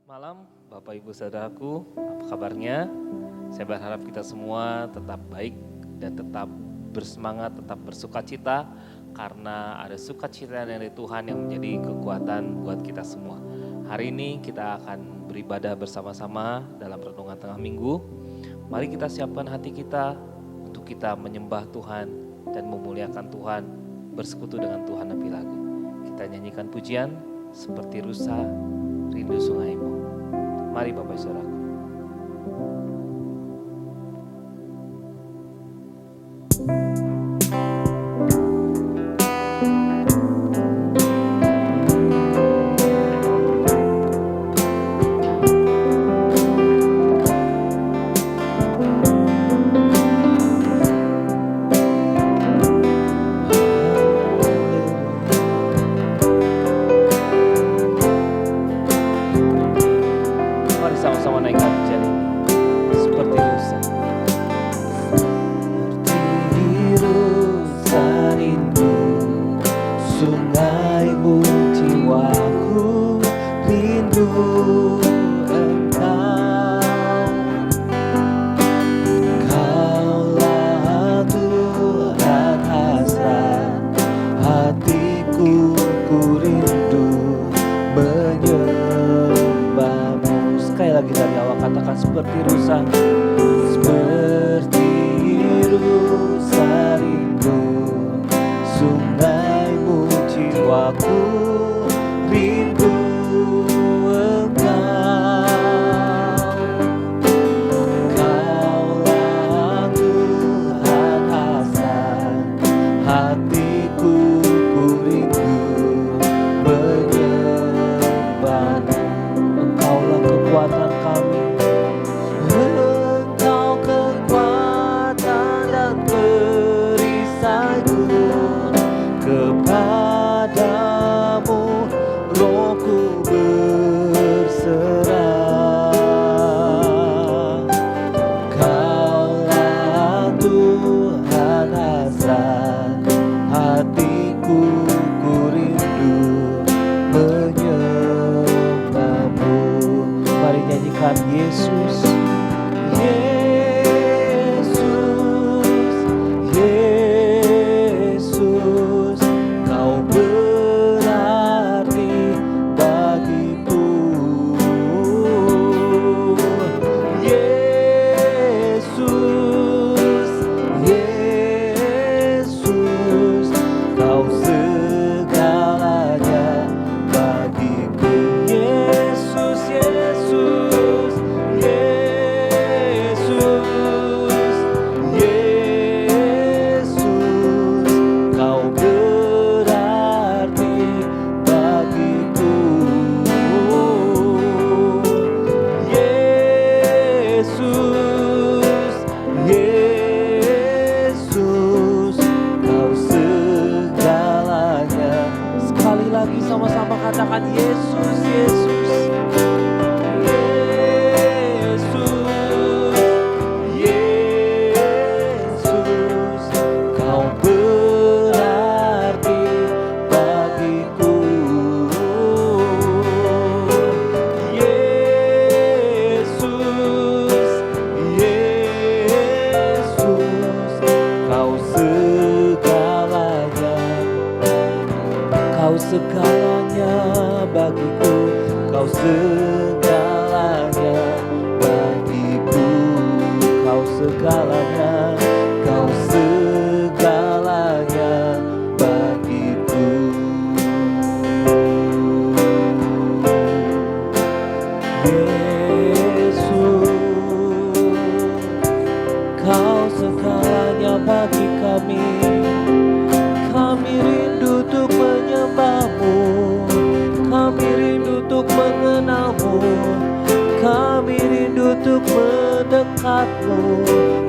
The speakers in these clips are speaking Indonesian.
Malam, Bapak Ibu Saudaraku, apa kabarnya? Saya berharap kita semua tetap baik dan tetap bersemangat, tetap bersukacita karena ada sukacita dari Tuhan yang menjadi kekuatan buat kita semua. Hari ini kita akan beribadah bersama-sama dalam renungan tengah minggu. Mari kita siapkan hati kita untuk kita menyembah Tuhan dan memuliakan Tuhan, bersekutu dengan Tuhan lebih lagi. Kita nyanyikan pujian seperti rusa rindu sungaimu. Mari Bapak Saudara.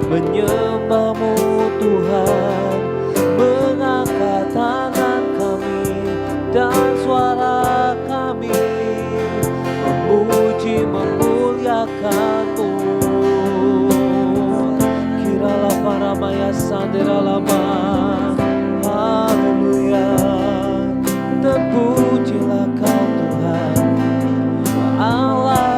Menyembahmu Tuhan, mengangkat tangan kami dan suara kami memuji memuliakan-Mu. Kiralah para maya sandera lama, haleluya, terpujilah Kau Tuhan, Allah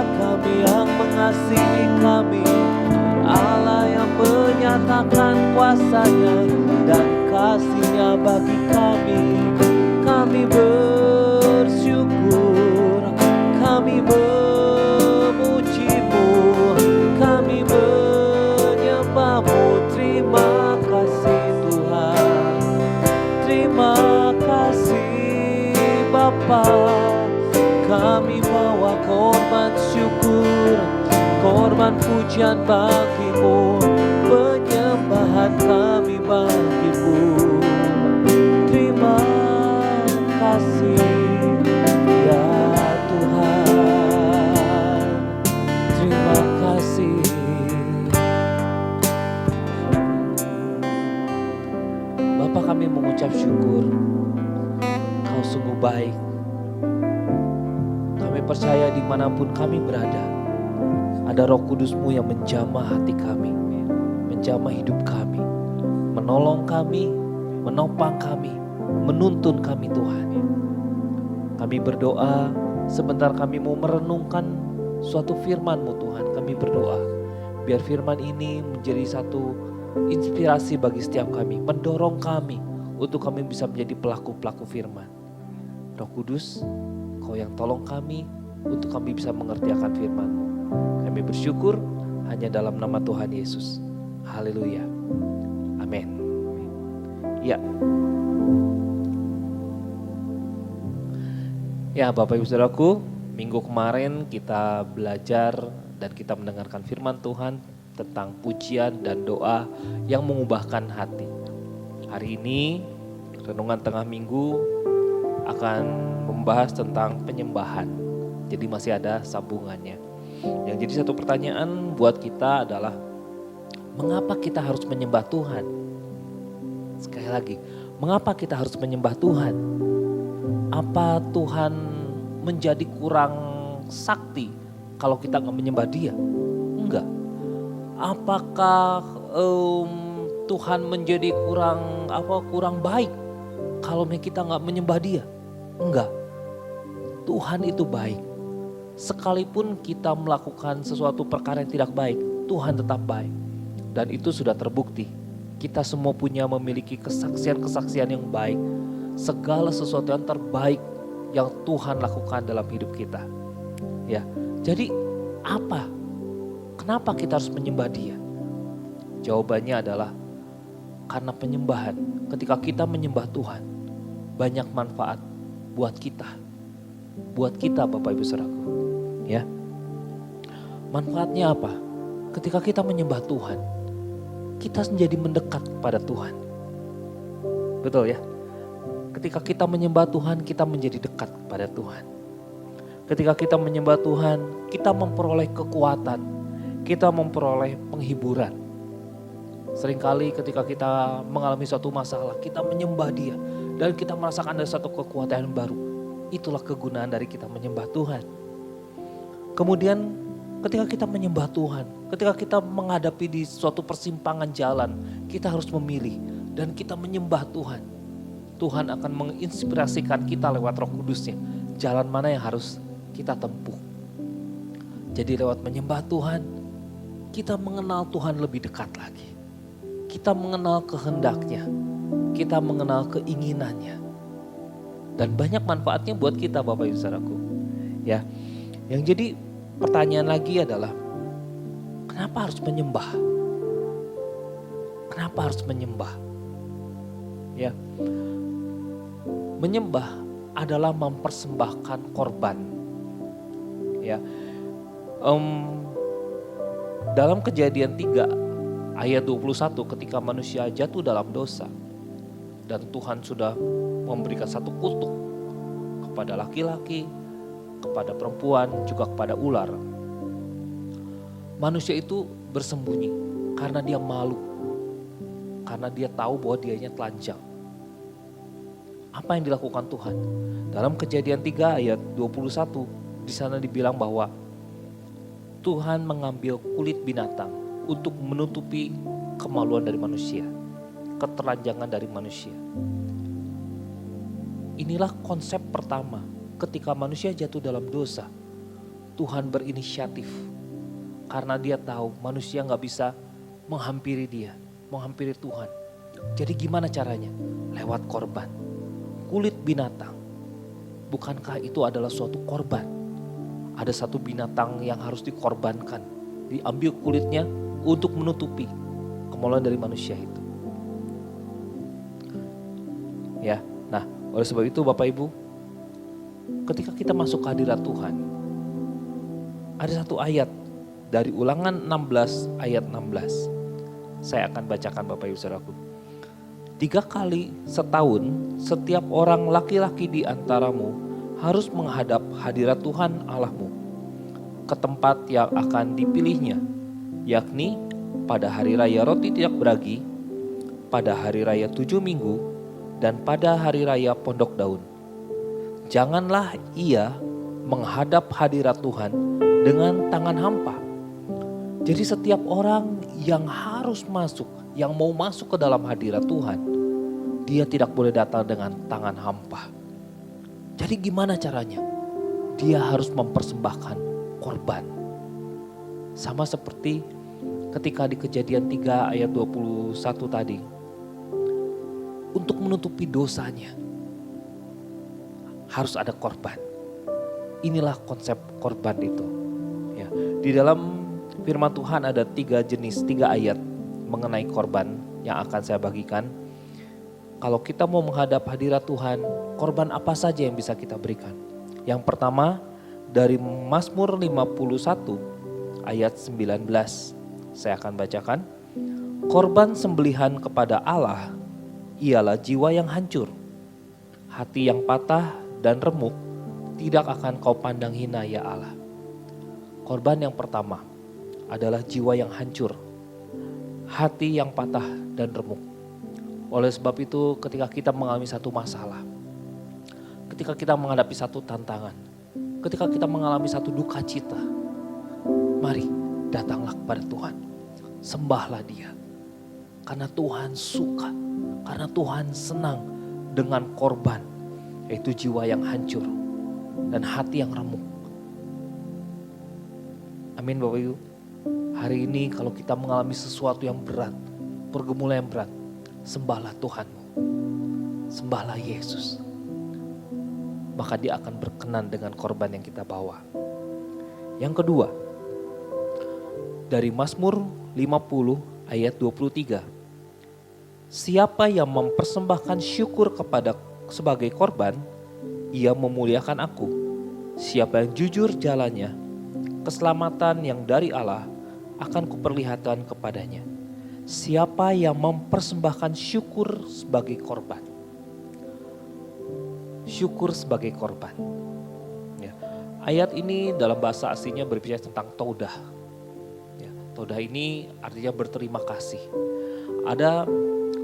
Bapa, kami bawa korban syukur, korban pujian bagimu, penyembahan kami bagimu. Terima kasih ya Tuhan, terima kasih. Bapa, kami mengucap syukur, Kau sungguh baik. Kami percaya dimanapun kami berada, ada Roh Kudus-Mu yang menjamah hati kami, menjamah hidup kami, menolong kami, menopang kami, menuntun kami Tuhan. Kami berdoa, sebentar kami mau merenungkan suatu firman-Mu Tuhan. Kami berdoa, biar firman ini menjadi satu inspirasi bagi setiap kami, mendorong kami untuk kami bisa menjadi pelaku-pelaku firman. Roh Kudus, Kau yang tolong kami untuk kami bisa mengerti akan firman-Mu. Kami bersyukur hanya dalam nama Tuhan Yesus. Haleluya. Amin. Ya. Ya, Bapak Ibu Saudaraku, minggu kemarin kita belajar dan kita mendengarkan firman Tuhan tentang pujian dan doa yang mengubahkan hati. Hari ini renungan tengah minggu akan membahas tentang penyembahan. Jadi masih ada sambungannya. Yang jadi satu pertanyaan buat kita adalah, mengapa kita harus menyembah Tuhan? Sekali lagi, mengapa kita harus menyembah Tuhan? Apa Tuhan menjadi kurang sakti kalau kita nggak menyembah Dia? Enggak. Apakah Tuhan menjadi kurang baik kalau kita nggak menyembah Dia? Enggak. Tuhan itu baik. Sekalipun kita melakukan sesuatu perkara yang tidak baik, Tuhan tetap baik. Dan itu sudah terbukti. Kita semua memiliki kesaksian-kesaksian yang baik. Segala sesuatu yang terbaik yang Tuhan lakukan dalam hidup kita. Ya, jadi apa? Kenapa kita harus menyembah Dia? Jawabannya adalah karena penyembahan. Ketika kita menyembah Tuhan, banyak manfaat buat kita. Buat kita, Bapak Ibu Saudaraku. Ya. Manfaatnya apa? Ketika kita menyembah Tuhan, kita menjadi mendekat kepada Tuhan. Betul ya? Ketika kita menyembah Tuhan, kita menjadi dekat kepada Tuhan. Ketika kita menyembah Tuhan, kita memperoleh kekuatan, kita memperoleh penghiburan. Seringkali ketika kita mengalami suatu masalah, kita menyembah Dia dan kita merasakan ada satu kekuatan yang baru. Itulah kegunaan dari kita menyembah Tuhan. Kemudian ketika kita menyembah Tuhan, ketika kita menghadapi di suatu persimpangan jalan, kita harus memilih dan kita menyembah Tuhan. Tuhan akan menginspirasikan kita lewat Roh Kudus-Nya, jalan mana yang harus kita tempuh. Jadi lewat menyembah Tuhan, kita mengenal Tuhan lebih dekat lagi. Kita mengenal kehendaknya, kita mengenal keinginannya. Dan banyak manfaatnya buat kita, Bapak Ibu Saudaraku. Ya. Yang jadi pertanyaan lagi adalah, kenapa harus menyembah? Kenapa harus menyembah? Ya. Menyembah adalah mempersembahkan korban. Ya. Dalam Kejadian 3 ayat 21, ketika manusia jatuh dalam dosa dan Tuhan sudah memberikan satu kutuk kepada laki-laki, kepada perempuan, juga kepada ular. Manusia itu bersembunyi karena dia malu, karena dia tahu bahwa dianya telanjang. Apa yang dilakukan Tuhan? Dalam Kejadian 3 ayat 21, di sana dibilang bahwa Tuhan mengambil kulit binatang untuk menutupi kemaluan dari manusia, ketelanjangan dari manusia. Inilah konsep pertama ketika manusia jatuh dalam dosa. Tuhan berinisiatif karena Dia tahu manusia gak bisa menghampiri Dia, menghampiri Tuhan. Jadi gimana caranya? Lewat korban, kulit binatang. Bukankah itu adalah suatu korban? Ada satu binatang yang harus dikorbankan, diambil kulitnya untuk menutupi kemaluan dari manusia itu. Ya, nah oleh sebab itu Bapak Ibu, ketika kita masuk ke hadirat Tuhan, ada satu ayat dari Ulangan 16 ayat 16. Saya akan bacakan Bapak Ibu Saudaraku. 3 kali setahun setiap orang laki-laki di antaramu harus menghadap hadirat Tuhan Allahmu ke tempat yang akan dipilihnya, yakni pada hari raya roti tidak beragi, pada hari raya 7 minggu, dan pada hari raya pondok daun. Janganlah ia menghadap hadirat Tuhan dengan tangan hampa. Jadi setiap orang yang harus masuk, yang mau masuk ke dalam hadirat Tuhan, dia tidak boleh datang dengan tangan hampa. Jadi gimana caranya? Dia harus mempersembahkan korban. Sama seperti ketika di Kejadian 3 ayat 21 tadi. Untuk menutupi dosanya harus ada korban. Inilah konsep korban itu. Ya, di dalam firman Tuhan ada 3 jenis, 3 ayat mengenai korban yang akan saya bagikan. Kalau kita mau menghadap hadirat Tuhan, korban apa saja yang bisa kita berikan? Yang pertama dari Mazmur 51 ayat 19. Saya akan bacakan. Korban sembelihan kepada Allah ialah jiwa yang hancur. Hati yang patah dan remuk tidak akan kau pandang hina ya Allah. Korban yang pertama adalah jiwa yang hancur. Hati yang patah dan remuk. Oleh sebab itu ketika kita mengalami satu masalah, ketika kita menghadapi satu tantangan, ketika kita mengalami satu duka cita, mari datanglah kepada Tuhan. Sembahlah Dia. Karena Tuhan suka, karena Tuhan senang dengan korban, yaitu jiwa yang hancur dan hati yang remuk. Amin Bapak Ibu. Hari ini kalau kita mengalami sesuatu yang berat, pergumulan yang berat, sembahlah Tuhanmu. Sembahlah Yesus. Maka Dia akan berkenan dengan korban yang kita bawa. Yang kedua, dari Mazmur 50 ayat 23. Siapa yang mempersembahkan syukur kepada sebagai korban, ia memuliakan aku. Siapa yang jujur jalannya, keselamatan yang dari Allah akan kuperlihatkan kepadanya. Siapa yang mempersembahkan syukur sebagai korban. Syukur sebagai korban. Ya. Ayat ini dalam bahasa aslinya berbicara tentang todah. Ya, todah ini artinya berterima kasih. Ada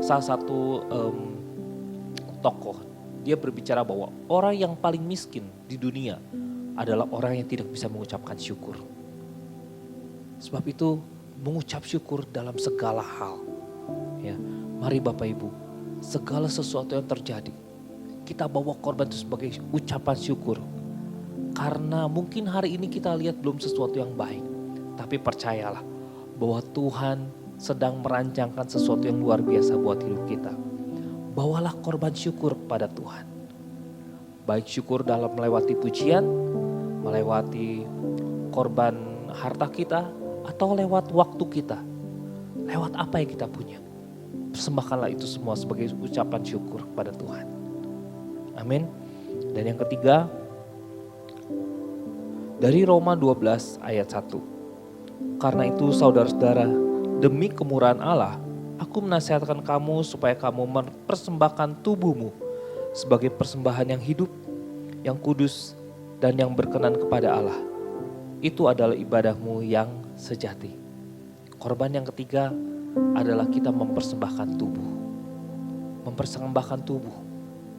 salah satu tokoh, dia berbicara bahwa orang yang paling miskin di dunia adalah orang yang tidak bisa mengucapkan syukur. Sebab itu mengucap syukur dalam segala hal. Ya, mari Bapak Ibu, segala sesuatu yang terjadi, kita bawa korban itu sebagai ucapan syukur. Karena mungkin hari ini kita lihat belum sesuatu yang baik, tapi percayalah bahwa Tuhan sedang merancangkan sesuatu yang luar biasa buat hidup kita. Bawalah korban syukur kepada Tuhan. Baik syukur dalam melewati pujian, melewati korban harta kita, atau lewat waktu kita. Lewat apa yang kita punya. Persembahkanlah itu semua sebagai ucapan syukur kepada Tuhan. Amin. Dan yang ketiga, dari Roma 12 ayat 1. Karena itu saudara-saudara, demi kemurahan Allah, aku menasihatkan kamu supaya kamu mempersembahkan tubuhmu sebagai persembahan yang hidup, yang kudus, dan yang berkenan kepada Allah. Itu adalah ibadahmu yang sejati. Korban yang ketiga adalah kita mempersembahkan tubuh. Mempersembahkan tubuh.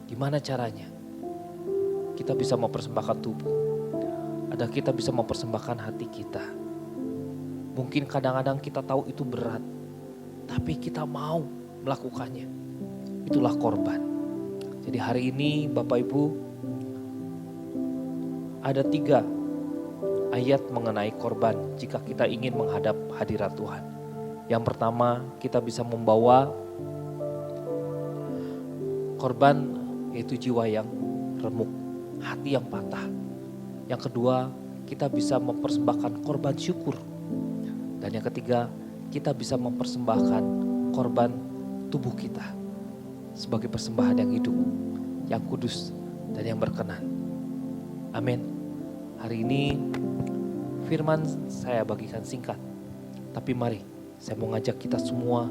Gimana caranya? Kita bisa mempersembahkan tubuh. Ada kita bisa mempersembahkan hati kita. Mungkin kadang-kadang kita tahu itu berat, tapi kita mau melakukannya. Itulah korban. Jadi hari ini Bapak Ibu, ada 3 ayat mengenai korban jika kita ingin menghadap hadirat Tuhan. Yang pertama, kita bisa membawa korban yaitu jiwa yang remuk, hati yang patah. Yang kedua, kita bisa mempersembahkan korban syukur. Dan yang ketiga, kita bisa mempersembahkan korban tubuh kita sebagai persembahan yang hidup, yang kudus, dan yang berkenan. Amin. Hari ini firman saya bagikan singkat. Tapi mari saya mau ngajak kita semua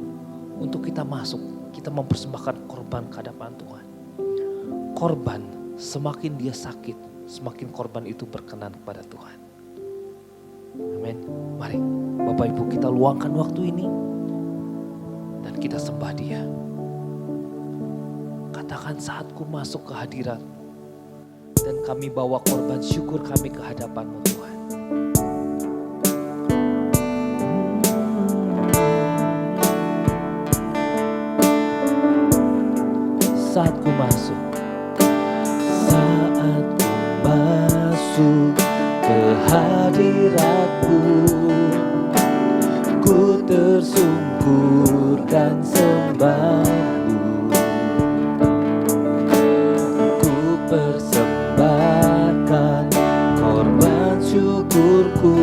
untuk kita masuk. Kita mempersembahkan korban ke hadapan Tuhan. Korban, semakin dia sakit, semakin korban itu berkenan kepada Tuhan. Amin. Mari Bapak Ibu kita luangkan waktu ini dan kita sembah Dia. Katakan, saatku masuk ke hadirat dan kami bawa korban syukur kami ke hadapan-Mu Tuhan. Saatku masuk, saatku masuk ke hadirat-Mu, ku tersungkur dan sembah-Mu, ku persembahkan korban syukurku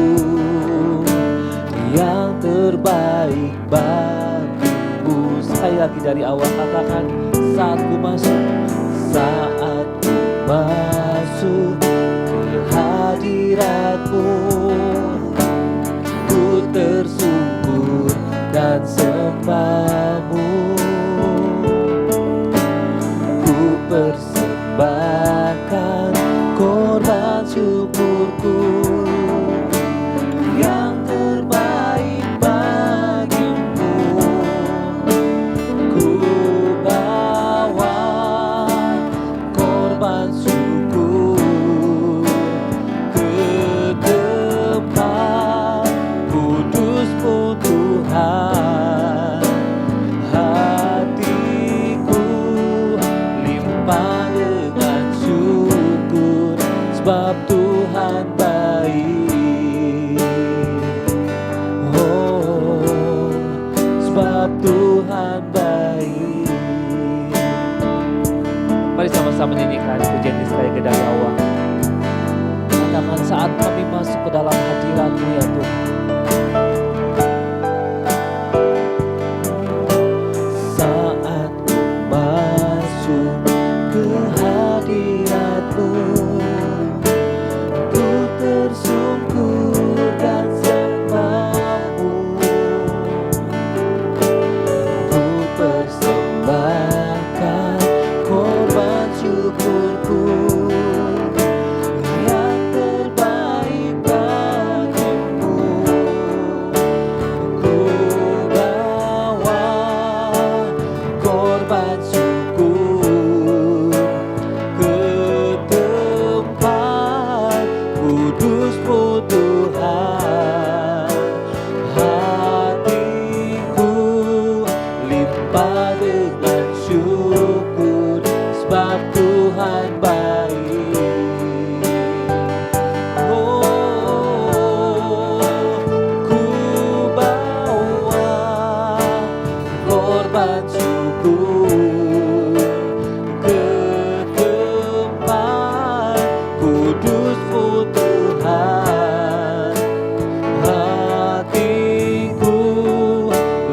yang terbaik bagimu. Sekali lagi dari awal katakan, saatku masuk, saatku masuk ke hadirat-Mu, ku tersungkur dan sembah-Mu, ku persembahkan korban syukurku yang terbaik bagimu. Ku bawa korban syukur ke tempat kudus-Mu Tuhan. Hatiku limpah dengan syukur, sebab Tuhan baik. Oh, sebab Tuhan baik. Mari sama-sama nyanyikan pujian Israel ke dari awal. Katakan, saat kami masuk ke dalam hadirat-Mu ya Tuhan. Saat ku masuk ke hadirat-Mu, ku tersungkur dan sembah-Mu, ku persembahkan korban syukurku yang terbaik bagimu. Ku bawa korban syukur ke tempat kudus-Mu Tuhan. Hatiku limpah dengan syukur, sebab Tuhan baik. Oh, ku bawa korban syukur ke tempat kudus-Mu Tuhan. Hatiku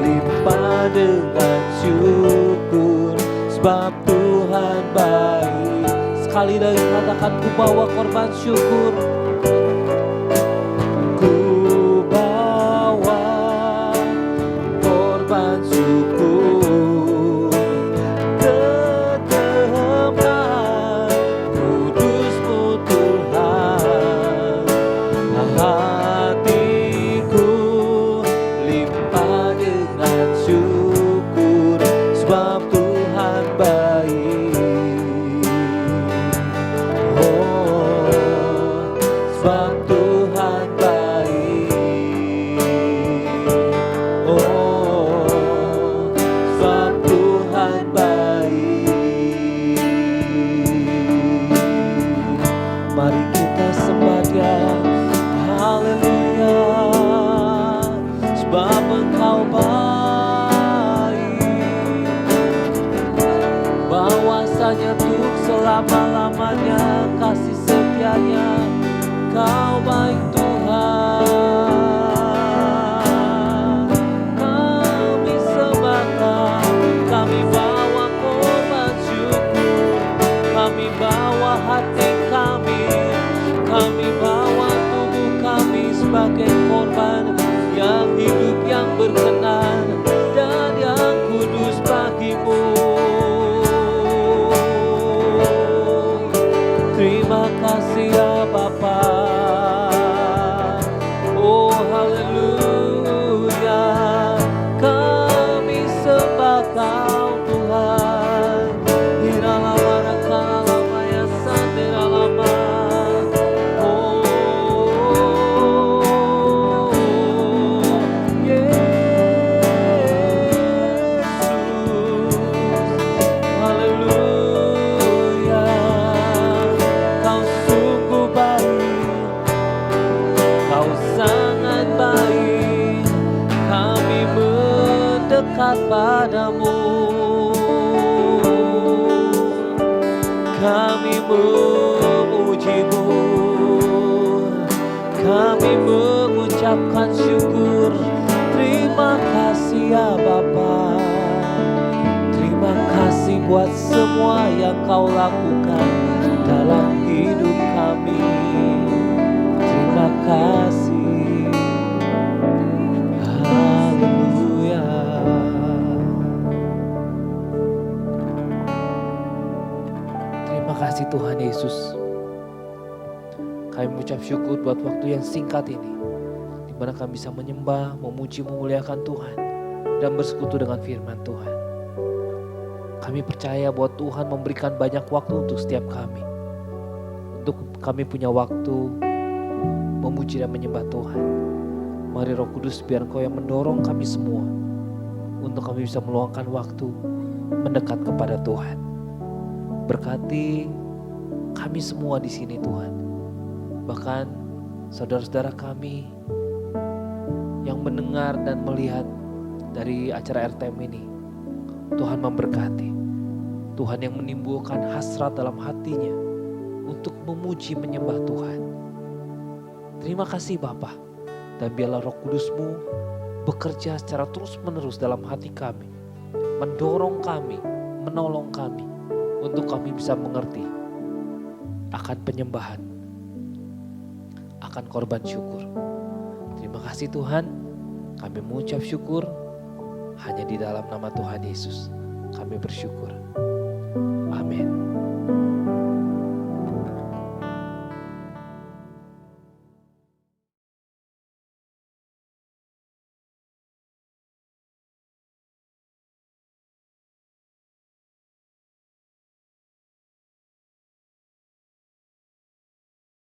limpah dengan syukur, sebab Tuhan baik. Sekali lagi katakan, ku bawa korban syukur. Ku bawa korban syukur ke tempat kudus-Mu Tuhan. Hatiku limpah dengan syukur, sebab Tuhan baik. Oh, sebab Tuhan baik. Oh, sebab Tuhan baik. Mari kita sembah Dia. Haleluya, sebab Engkau baik. Bahwasanya untuk selama-lamanya kasih setianya Kau baik Tuhan. Kami sembahkan, kami bawa korban syukur, kami bawa hati kami Bapa. Oh haleluya, kami sembah Kau Tuhan. Iralama rakalama ya sandiralama. Oh Yesus, haleluya. Kau sungguh baik, Kau sangat baik, kami mendekat padamu. Kami memuji-Mu, kami mengucapkan syukur. Terima kasih ya Bapa. Terima kasih buat semua yang Kau lakukan dalam hidup kami. Terima kasih. Haleluya. Terima kasih Tuhan Yesus. Kami mengucap syukur buat waktu yang singkat ini, di mana kami bisa menyembah, memuji, memuliakan Tuhan, dan bersekutu dengan firman Tuhan. Kami percaya bahwa Tuhan memberikan banyak waktu untuk setiap kami. Untuk kami punya waktu memuji dan menyembah Tuhan. Mari Roh Kudus, biar Engkau yang mendorong kami semua untuk kami bisa meluangkan waktu mendekat kepada Tuhan. Berkati kami semua di sini Tuhan. Bahkan saudara-saudara kami yang mendengar dan melihat dari acara RTM ini, Tuhan memberkati. Tuhan yang menimbulkan hasrat dalam hatinya untuk memuji menyembah Tuhan. Terima kasih Bapa. Dan biarlah Roh Kudus-Mu bekerja secara terus-menerus dalam hati kami, mendorong kami, menolong kami untuk kami bisa mengerti akan penyembahan, akan korban syukur. Terima kasih Tuhan, kami mengucap syukur hanya di dalam nama Tuhan Yesus. Kami bersyukur.